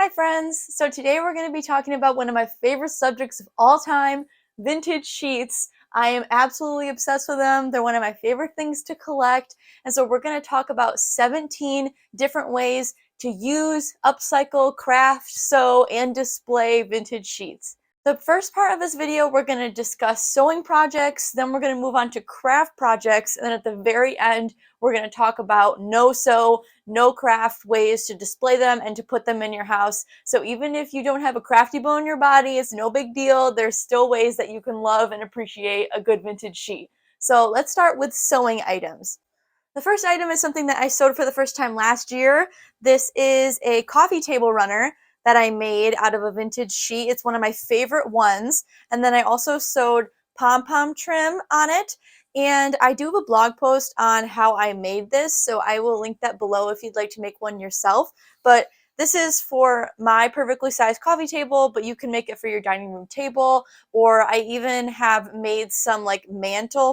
Hi friends! So today we're going to be talking about one of my favorite subjects of all time, vintage sheets. I am absolutely obsessed with them. They're one of my favorite things to collect. And so we're going to talk about 17 different ways to use, upcycle, craft, sew, and display vintage sheets. The first part of this video, we're going to discuss sewing projects, then we're going to move on to craft projects, and then at the very end, we're going to talk about no-sew, no-craft ways to display them and to put them in your house. So even if you don't have a crafty bone in your body, it's no big deal. There's still ways that you can love and appreciate a good vintage sheet. So let's start with sewing items. The first item is something that I sewed for the first time last year. This is a coffee table runner that I made out of a vintage sheet. It's one of my favorite ones. And then I also sewed pom-pom trim on it. And I do have a blog post on how I made this, so I will link that below if you'd like to make one yourself. But this is for my perfectly sized coffee table, but you can make it for your dining room table. Or I even have made some like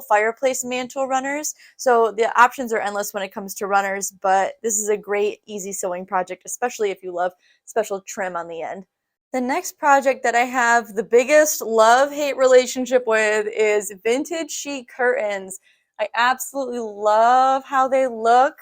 fireplace mantle runners. So the options are endless when it comes to runners, but this is a great easy sewing project, especially if you love special trim on the end. The next project that I have the biggest love-hate relationship with is vintage sheet curtains. I absolutely love how they look,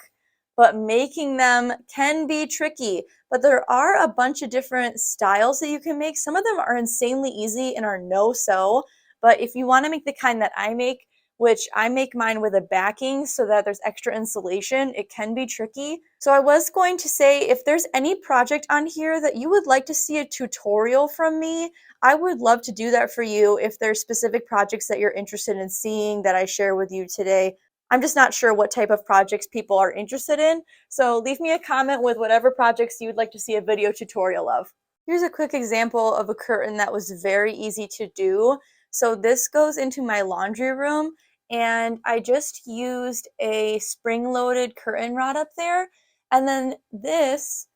but making them can be tricky. But there are a bunch of different styles that you can make. Some of them are insanely easy and are no-sew, but if you want to make the kind that I make, which I make mine with a backing so that there's extra insulation, it can be tricky. So I was going to say, if there's any project on here that you would like to see a tutorial from me, I would love to do that for you if there's specific projects that you're interested in seeing that I share with you today. I'm just not sure what type of projects people are interested in, so leave me a comment with whatever projects you would like to see a video tutorial of. Here's a quick example of a curtain that was very easy to do. So this goes into my laundry room, and I just used a spring-loaded curtain rod up there, and then this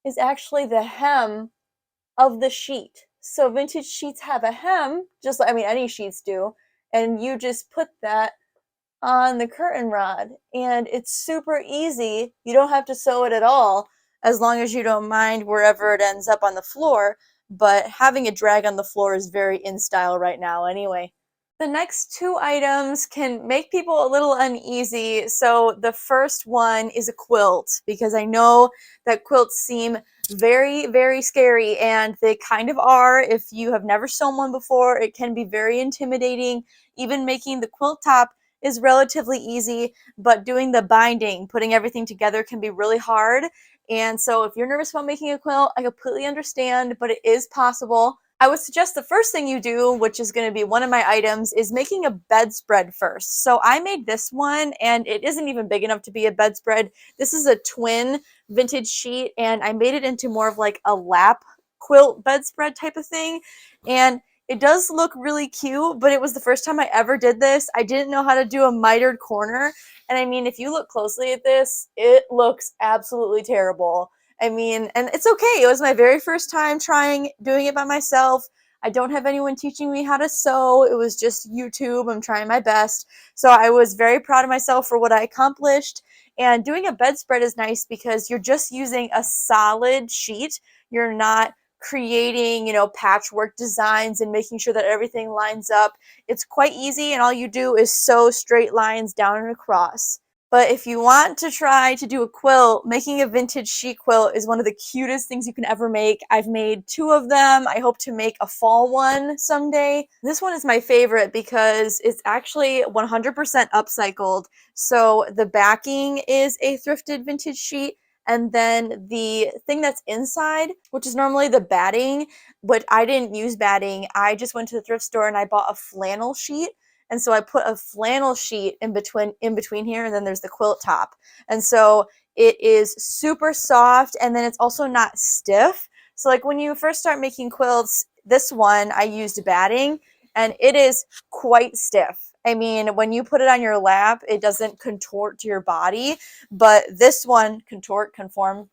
is actually the hem of the sheet. So vintage sheets have a hem, just like, any sheets do, and you just put that on the curtain rod, and it's super easy. You don't have to sew it at all, as long as you don't mind wherever it ends up on the floor, but having it drag on the floor is very in style right now anyway. The next two items can make people a little uneasy. So the first one is a quilt, because I know that quilts seem very, very scary, and they kind of are. If you have never sewn one before, it can be very intimidating. Even making the quilt top is relatively easy, but doing the binding, putting everything together, can be really hard. And so if you're nervous about making a quilt, I completely understand, but it is possible. I would suggest the first thing you do, which is going to be one of my items, is making a bedspread first. So I made this one, and it isn't even big enough to be a bedspread. This is a twin vintage sheet, and I made it into more of like a lap quilt bedspread type of thing. And it does look really cute, but it was the first time I ever did this. I didn't know how to do a mitered corner. And if you look closely at this, it looks absolutely terrible. And it's okay. It was my very first time doing it by myself. I don't have anyone teaching me how to sew. It was just YouTube. I'm trying my best. So I was very proud of myself for what I accomplished. And doing a bedspread is nice because you're just using a solid sheet. You're not creating, patchwork designs and making sure that everything lines up. It's quite easy, and all you do is sew straight lines down and across. But if you want to try to do a quilt, making a vintage sheet quilt is one of the cutest things you can ever make. I've made two of them. I hope to make a fall one someday. This one is my favorite because it's actually 100% upcycled. So the backing is a thrifted vintage sheet, and then the thing that's inside, which is normally the batting, but I didn't use batting. I just went to the thrift store and I bought a flannel sheet. And so I put a flannel sheet in between here, and then there's the quilt top. And so it is super soft, and then it's also not stiff. So like when you first start making quilts, this one I used batting, and it is quite stiff. When you put it on your lap, it doesn't contort to your body, but this one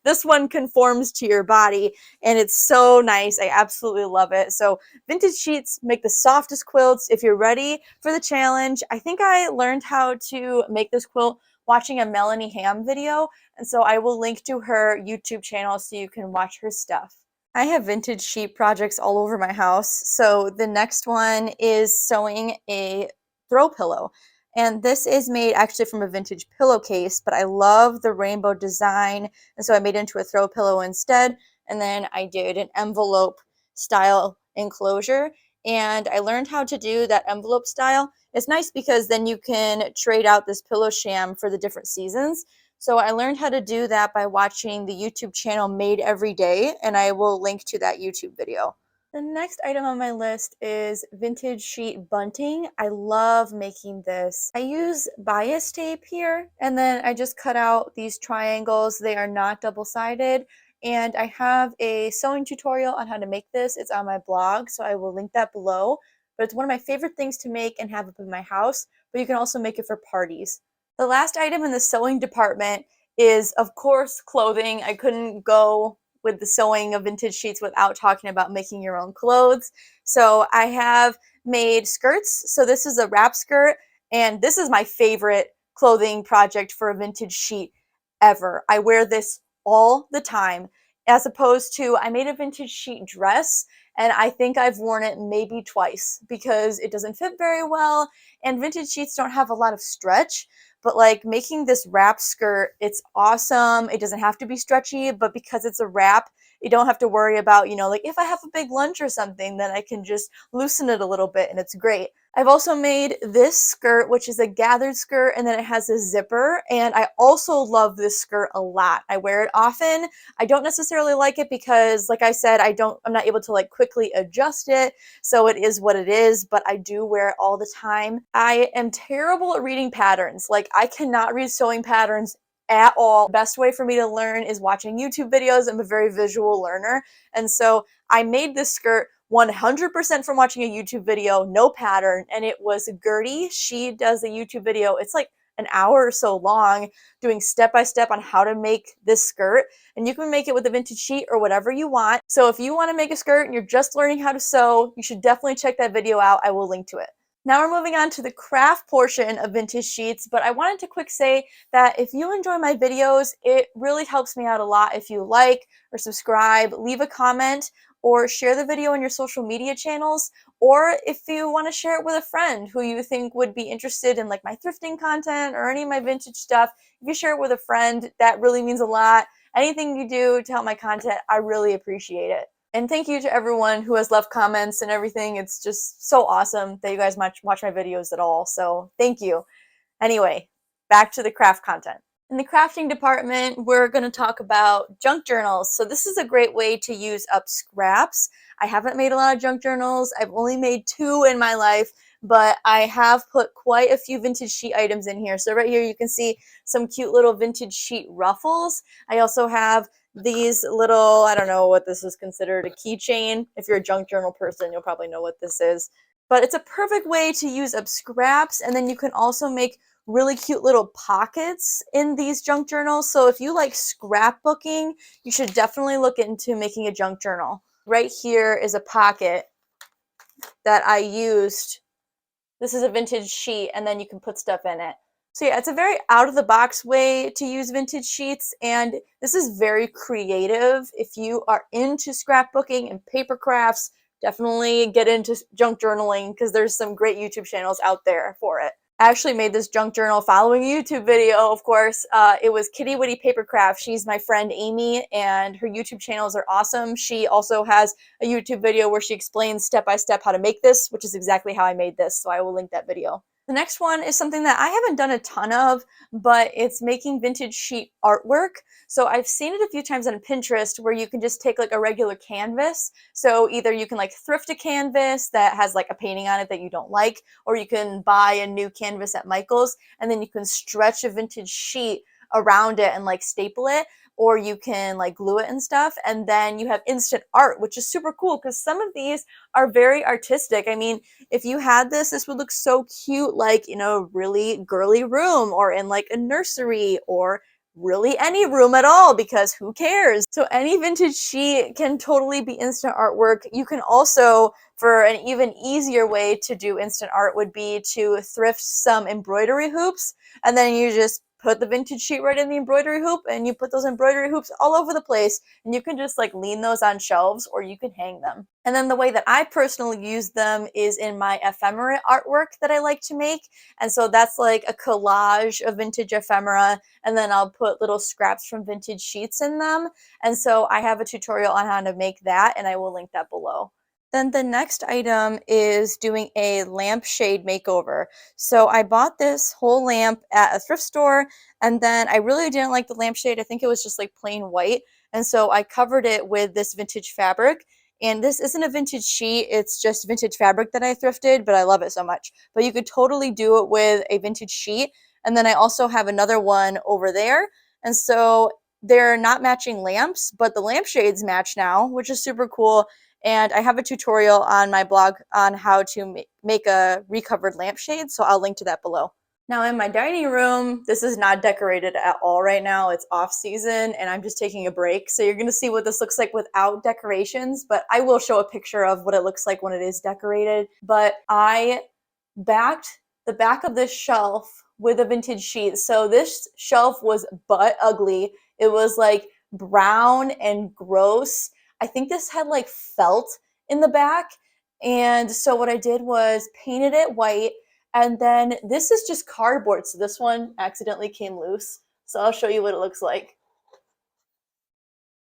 this one conforms to your body, and it's so nice. I absolutely love it. So vintage sheets make the softest quilts. If you're ready for the challenge, I think I learned how to make this quilt watching a Melanie Ham video, and so I will link to her YouTube channel so you can watch her stuff. I have vintage sheet projects all over my house. So the next one is sewing a throw pillow. And this is made actually from a vintage pillowcase, but I love the rainbow design. And so I made it into a throw pillow instead. And then I did an envelope style enclosure. And I learned how to do that envelope style. It's nice because then you can trade out this pillow sham for the different seasons. So I learned how to do that by watching the YouTube channel Made Every Day, and I will link to that YouTube video. The next item on my list is vintage sheet bunting. I love making this. I use bias tape here, and then I just cut out these triangles. They are not double-sided, and I have a sewing tutorial on how to make this. It's on my blog, so I will link that below. But it's one of my favorite things to make and have up in my house, but you can also make it for parties. The last item in the sewing department is, of course, clothing. I couldn't go with the sewing of vintage sheets without talking about making your own clothes. So I have made skirts. So this is a wrap skirt, and this is my favorite clothing project for a vintage sheet ever. I wear this all the time, as opposed to I made a vintage sheet dress, and I think I've worn it maybe twice because it doesn't fit very well, and vintage sheets don't have a lot of stretch. But like making this wrap skirt, it's awesome. It doesn't have to be stretchy, but because it's a wrap, you don't have to worry about, like if I have a big lunch or something, then I can just loosen it a little bit and it's great. I've also made this skirt, which is a gathered skirt, and then it has a zipper, and I also love this skirt a lot. I wear it often. I don't necessarily like it because, like I said, I'm not able to like quickly adjust it, so it is what it is, but I do wear it all the time. I am terrible at reading patterns. Like, I cannot read sewing patterns at all. The best way for me to learn is watching YouTube videos. I'm a very visual learner, and so I made this skirt 100% from watching a YouTube video, no pattern, and it was Gertie. She does a YouTube video. It's like an hour or so long, doing step-by-step on how to make this skirt, and you can make it with a vintage sheet or whatever you want. So if you want to make a skirt and you're just learning how to sew, you should definitely check that video out. I will link to it. Now we're moving on to the craft portion of vintage sheets, but I wanted to quick say that if you enjoy my videos, it really helps me out a lot if you like or subscribe, leave a comment, or share the video on your social media channels, or if you want to share it with a friend who you think would be interested in like my thrifting content or any of my vintage stuff. If you share it with a friend, that really means a lot. Anything you do to help my content, I really appreciate it. And thank you to everyone who has left comments and everything. It's just so awesome that you guys watch my videos at all. So thank you. Anyway, back to the craft content. In the crafting department, we're going to talk about junk journals. So this is a great way to use up scraps. I haven't made a lot of junk journals. I've only made 2 in my life, but I have put quite a few vintage sheet items in here. So right here you can see some cute little vintage sheet ruffles. I also have these little, I don't know what this is considered, a keychain. If you're a junk journal person, you'll probably know what this is. But it's a perfect way to use up scraps, and then you can also make really cute little pockets in these junk journals. So if you like scrapbooking, you should definitely look into making a junk journal. Right here is a pocket that I used. This is a vintage sheet, and then you can put stuff in it. So yeah, it's a very out-of-the-box way to use vintage sheets, and this is very creative. If you are into scrapbooking and paper crafts, definitely get into junk journaling because there's some great YouTube channels out there for it. I actually made this junk journal following a YouTube video, of course. It was Kitty Witty Papercraft. She's my friend Amy, and her YouTube channels are awesome. She also has a YouTube video where she explains step-by-step how to make this, which is exactly how I made this, so I will link that video. The next one is something that I haven't done a ton of, but it's making vintage sheet artwork. So I've seen it a few times on Pinterest where you can just take like a regular canvas. So either you can like thrift a canvas that has like a painting on it that you don't like, or you can buy a new canvas at Michael's, and then you can stretch a vintage sheet around it and like staple it, or you can like glue it and stuff, and then you have instant art, which is super cool because some of these are very artistic. I mean, if you had this would look so cute like in a really girly room or in like a nursery or really any room at all, because who cares? So any vintage sheet can totally be instant artwork. You can also, for an even easier way to do instant art would be to thrift some embroidery hoops, and then you just put the vintage sheet right in the embroidery hoop, and you put those embroidery hoops all over the place, and you can just like lean those on shelves or you can hang them. And then the way that I personally use them is in my ephemera artwork that I like to make. And so that's like a collage of vintage ephemera, and then I'll put little scraps from vintage sheets in them. And so I have a tutorial on how to make that, and I will link that below. Then the next item is doing a lampshade makeover. So I bought this whole lamp at a thrift store, and then I really didn't like the lampshade. I think it was just like plain white. And so I covered it with this vintage fabric. And this isn't a vintage sheet, it's just vintage fabric that I thrifted, but I love it so much. But you could totally do it with a vintage sheet. And then I also have another one over there. And so they're not matching lamps, but the lampshades match now, which is super cool. And I have a tutorial on my blog on how to make a recovered lampshade, so I'll link to that below. Now in my dining room, this is not decorated at all right now. It's off season and I'm just taking a break. So you're gonna see what this looks like without decorations, but I will show a picture of what it looks like when it is decorated. But I backed the back of this shelf with a vintage sheet. So this shelf was butt ugly. It was like brown and gross. I think this had like felt in the back. And so what I did was painted it white. And then this is just cardboard. So this one accidentally came loose. So I'll show you what it looks like.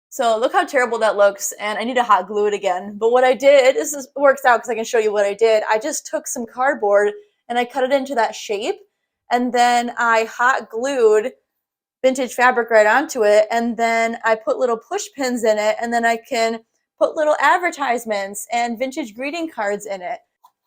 So look how terrible that looks. And I need to hot glue it again. But what I did, works out because I can show you what I did. I just took some cardboard and I cut it into that shape. And then I hot glued vintage fabric right onto it, and then I put little push pins in it, and then I can put little advertisements and vintage greeting cards in it.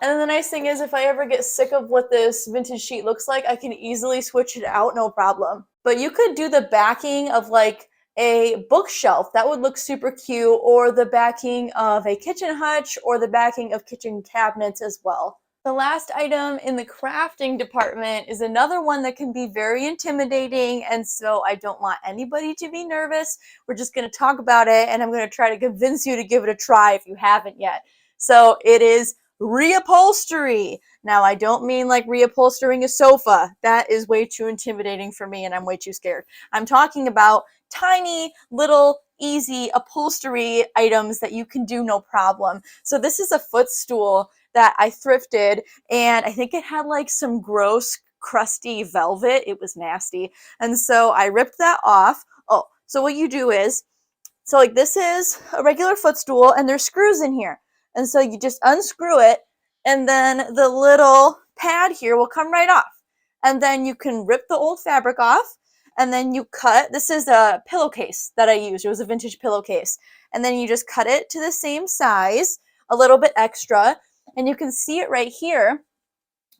And then the nice thing is if I ever get sick of what this vintage sheet looks like, I can easily switch it out, no problem. But you could do the backing of like a bookshelf. That would look super cute, or the backing of a kitchen hutch, or the backing of kitchen cabinets as well. The last item in the crafting department is another one that can be very intimidating, and so I don't want anybody to be nervous. We're just going to talk about it, and I'm going to try to convince you to give it a try if you haven't yet. So it is reupholstery. Now, I don't mean like reupholstering a sofa. That is way too intimidating for me, and I'm way too scared. I'm talking about tiny little easy upholstery items that you can do no problem. So this is a footstool that I thrifted, and I think it had like some gross crusty velvet. It was nasty. And so I ripped that off. Oh, so what you do is, so like this is a regular footstool and there's screws in here. And so you just unscrew it, and then the little pad here will come right off. And then you can rip the old fabric off, and then you cut, this is a pillowcase that I used. It was a vintage pillowcase. And then you just cut it to the same size, a little bit extra. And you can see it right here.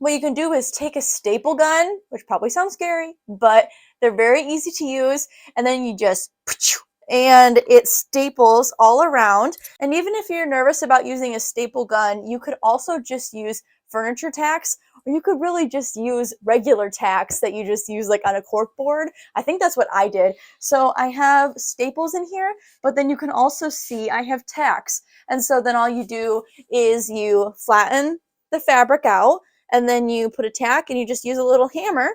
What you can do is take a staple gun, which probably sounds scary, but they're very easy to use. And then you just, and it staples all around. And even if you're nervous about using a staple gun, you could also just use furniture tacks, or you could really just use regular tacks that you just use like on a cork board. I think that's what I did. So I have staples in here, but then you can also see I have tacks. And so then all you do is you flatten the fabric out, and then you put a tack and you just use a little hammer,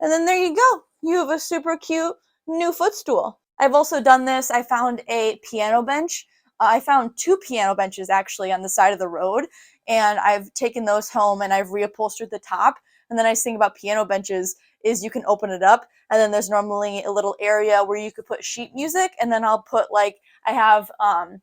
and then there you go. You have a super cute new footstool. I've also done this. I found a piano bench. I found 2 piano benches actually on the side of the road, and I've taken those home and I've reupholstered the top. And the nice thing about piano benches is you can open it up, and then there's normally a little area where you could put sheet music, and then I'll put like, I have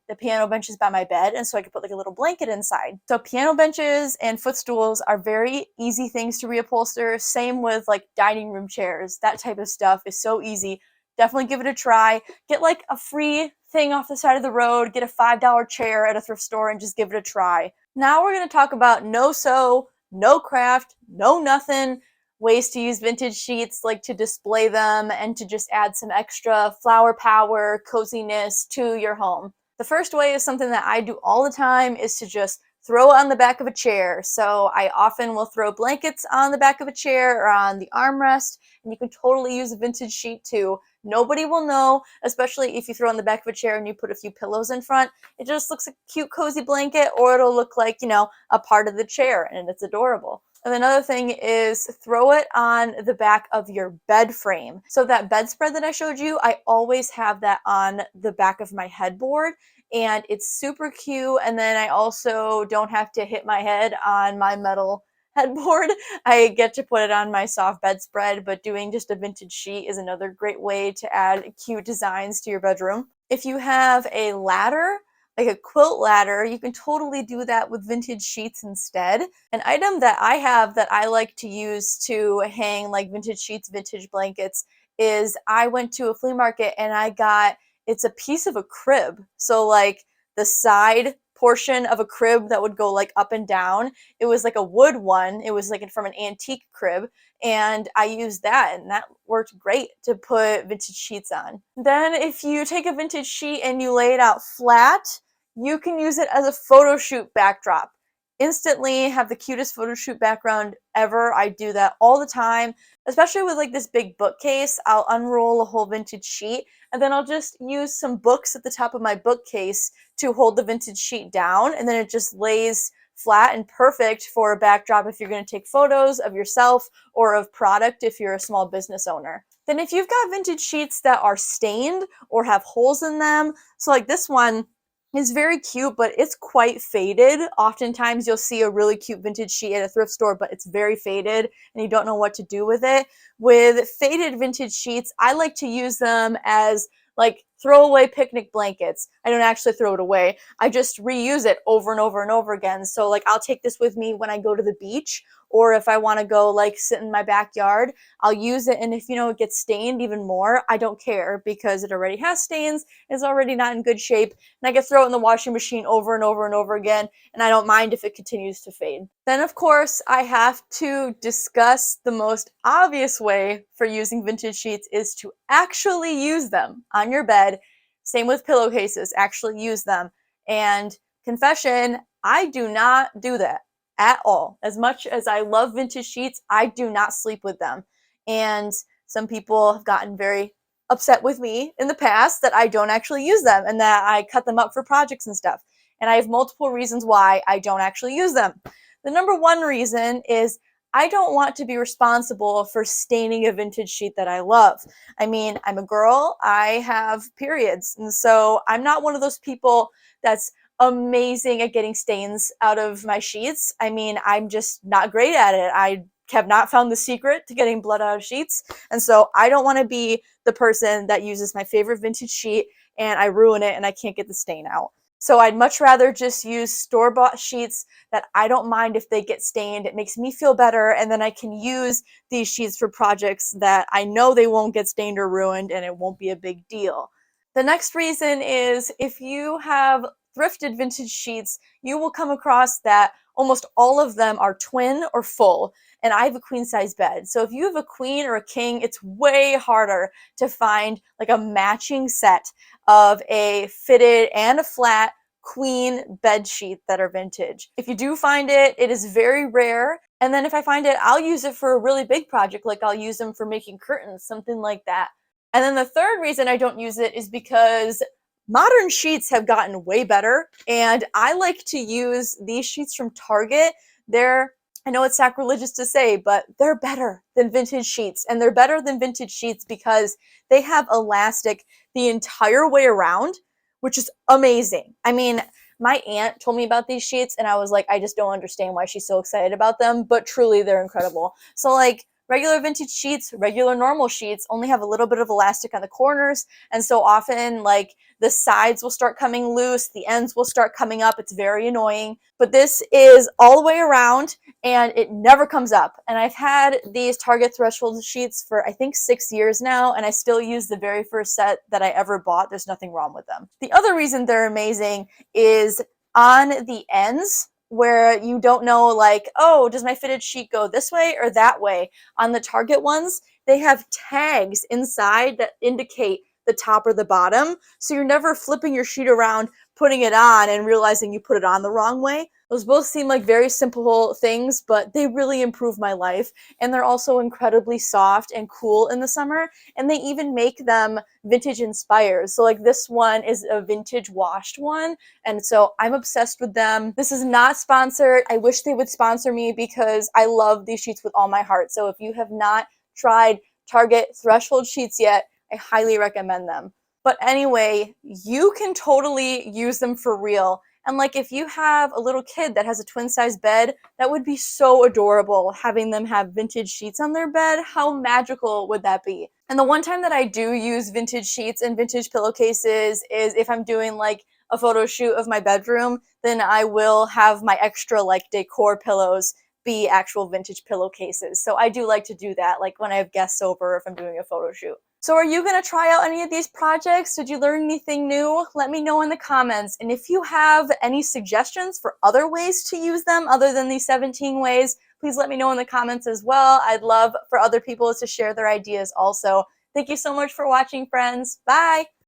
the piano benches by my bed, and so I could put like a little blanket inside. So piano benches and footstools are very easy things to reupholster. Same with like dining room chairs. That type of stuff is so easy. Definitely give it a try. Get like a free thing off the side of the road, get a $5 chair at a thrift store, and just give it a try. Now we're going to talk about no sew, no craft, no nothing, ways to use vintage sheets, like to display them and to just add some extra flower power, coziness to your home. The first way is something that I do all the time, is to just throw it on the back of a chair. So I often will throw blankets on the back of a chair or on the armrest, and you can totally use a vintage sheet too. Nobody will know, especially if you throw on the back of a chair and you put a few pillows in front. It just looks like a cute, cozy blanket, or it'll look like, you know, a part of the chair, and it's adorable. And another thing is throw it on the back of your bed frame. So that bedspread that I showed you, I always have that on the back of my headboard, and it's super cute. And then I also don't have to hit my head on my metal headboard. I get to put it on my soft bedspread, but doing just a vintage sheet is another great way to add cute designs to your bedroom. If you have a ladder, like a quilt ladder, you can totally do that with vintage sheets instead. An item that I have that I like to use to hang like vintage sheets, vintage blankets is I went to a flea market and I got, it's a piece of a crib. So like the side portion of a crib that would go like up and down. It was like a wood one. It was like from an antique crib, and I used that, and that worked great to put vintage sheets on. Then if you take a vintage sheet and you lay it out flat, you can use it as a photo shoot backdrop. Instantly have the cutest photo shoot background ever. I do that all the time, especially with like this big bookcase. I'll unroll a whole vintage sheet, and then I'll just use some books at the top of my bookcase to hold the vintage sheet down, and then it just lays flat and perfect for a backdrop if you're going to take photos of yourself or of product if you're a small business owner. Then if you've got vintage sheets that are stained or have holes in them, so like this one is very cute, but it's quite faded. Oftentimes you'll see a really cute vintage sheet at a thrift store, but it's very faded and you don't know what to do with it. With faded vintage sheets, I like to use them as like throwaway picnic blankets. I don't actually throw it away. I just reuse it over and over and over again. So like I'll take this with me when I go to the beach, or if I want to go like sit in my backyard, I'll use it. And if it gets stained even more, I don't care because it already has stains. It's already not in good shape, and I can throw it in the washing machine over and over and over again, and I don't mind if it continues to fade. Then of course I have to discuss the most obvious way for using vintage sheets is to actually use them on your bed. Same with pillowcases, actually use them. And confession, I do not do that at all. As much as I love vintage sheets, I do not sleep with them. And some people have gotten very upset with me in the past that I don't actually use them and that I cut them up for projects and stuff. And I have multiple reasons why I don't actually use them. The number one reason is I don't want to be responsible for staining a vintage sheet that I love. I mean, I'm a girl, I have periods, and so I'm not one of those people that's amazing at getting stains out of my sheets. I mean, I'm just not great at it. I have not found the secret to getting blood out of sheets, and so I don't want to be the person that uses my favorite vintage sheet and I ruin it and I can't get the stain out. So I'd much rather just use store-bought sheets that I don't mind if they get stained. It makes me feel better, and then I can use these sheets for projects that I know they won't get stained or ruined, and it won't be a big deal. The next reason is if you have thrifted vintage sheets, you will come across that almost all of them are twin or full, and I have a queen size bed. So if you have a queen or a king, it's way harder to find like a matching set of a fitted and a flat queen bed sheet that are vintage. If you do find it, it is very rare. And then if I find it, I'll use it for a really big project, like I'll use them for making curtains, something like that. And then the third reason I don't use it is because modern sheets have gotten way better, and I like to use these sheets from Target. I know it's sacrilegious to say, but they're better than vintage sheets, and they're better than vintage sheets because they have elastic the entire way around, which is amazing. I mean, my aunt told me about these sheets, and I was like, I just don't understand why she's so excited about them, but truly they're incredible. So like, regular vintage sheets, regular normal sheets only have a little bit of elastic on the corners, and so often like the sides will start coming loose, the ends will start coming up. It's very annoying, but this is all the way around and it never comes up. And I've had these Target threshold sheets for I think 6 years now, and I still use the very first set that I ever bought. There's nothing wrong with them. The other reason they're amazing is on the ends, where you don't know like, oh, does my fitted sheet go this way or that way? On the Target ones, they have tags inside that indicate the top or the bottom, so you're never flipping your sheet around putting it on and realizing you put it on the wrong way. Those both seem like very simple things, but they really improve my life. And they're also incredibly soft and cool in the summer. And they even make them vintage inspired. So like this one is a vintage washed one. And so I'm obsessed with them. This is not sponsored. I wish they would sponsor me because I love these sheets with all my heart. So if you have not tried Target Threshold sheets yet, I highly recommend them. But anyway, you can totally use them for real. And like if you have a little kid that has a twin size bed, that would be so adorable having them have vintage sheets on their bed. How magical would that be? And the one time that I do use vintage sheets and vintage pillowcases is if I'm doing like a photo shoot of my bedroom, then I will have my extra like decor pillows be actual vintage pillowcases. So I do like to do that, like when I have guests over, if I'm doing a photo shoot. So are you going to try out any of these projects? Did you learn anything new? Let me know in the comments. And if you have any suggestions for other ways to use them other than these 17 ways, please let me know in the comments as well. I'd love for other people to share their ideas also. Thank you so much for watching, friends. Bye!